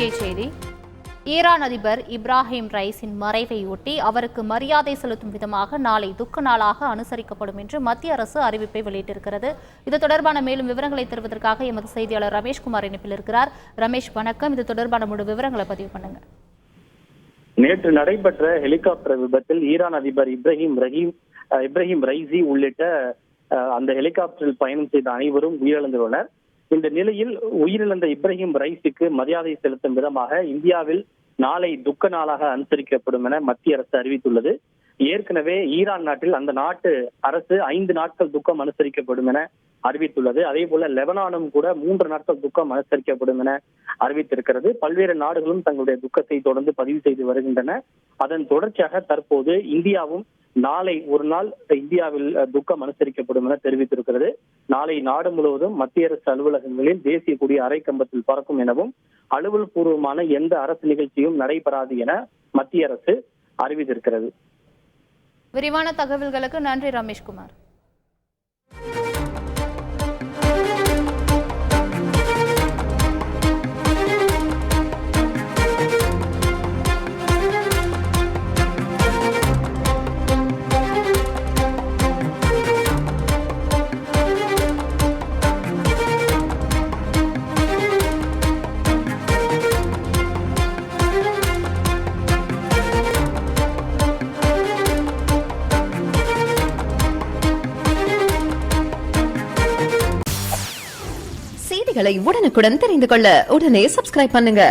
முக்கிய செய்தி. ஈரான் அதிபர் இப்ராஹிம் ரைஸின் மறைவையொட்டி அவருக்கு மரியாதை செலுத்தும் விதமாக நாளை துக்க நாளாக அனுசரிக்கப்படும் என்று மத்திய அரசு அறிவிப்பை வெளியிட்டிருக்கிறது. இது தொடர்பான மேலும் விவரங்களை தருவதற்காக எமது செய்தியாளர் ரமேஷ்குமார் இணைப்பில் இருக்கிறார். ரமேஷ், வணக்கம். இது தொடர்பான முழு விவரங்களை பதிவு பண்ணுங்க. நேற்று நடைபெற்ற ஹெலிகாப்டர் விபத்தில் ஈரான் அதிபர் இப்ராஹிம் ரைசி உள்ளிட்ட அந்த ஹெலிகாப்டரில் பயணம் செய்த அனைவரும் உயிரிழந்துள்ளனர். இந்த நிலையில் உயிரிழந்த இப்ராஹிம் ரைசிக்கு மரியாதை செலுத்தும் விதமாக இந்தியாவில் நாளை துக்க நாளாக அனுசரிக்கப்படும் என மத்திய அரசு அறிவித்துள்ளது. ஏற்கனவே ஈரான் நாட்டில் அந்த நாட்டு அரசு 5 நாட்கள் துக்கம் அனுசரிக்கப்படும் என அறிவித்துள்ளது. அதே போல லெபனானும் கூட 3 நாட்கள் துக்கம் அனுசரிக்கப்படும் என அறிவித்திருக்கிறது. பல்வேறு நாடுகளும் தங்களுடைய துக்கத்தை தொடர்ந்து பதிவு செய்து வருகின்றன. அதன் தொடர்ச்சியாக தற்போது இந்தியாவும் நாளை ஒரு நாள் இந்தியாவில் துக்கம் அனுசரிக்கப்படும் என தெரிவித்திருக்கிறது. நாளை நாடு முழுவதும் மத்திய அரசு அலுவலகங்களில் தேசிய கொடி அரை கம்பத்தில் பறக்கும் எனவும் அலுவல் பூர்வமான எந்த அரசு நிகழ்ச்சியும் நடைபெறாது என மத்திய அரசு அறிவித்திருக்கிறது. விரிவான தகவல்களுக்கு நன்றி ரமேஷ்குமார். செய்திகளை உடனுக்குடன் தெரிந்து கொள்ள உடனே சப்ஸ்கிரைப் பண்ணுங்க.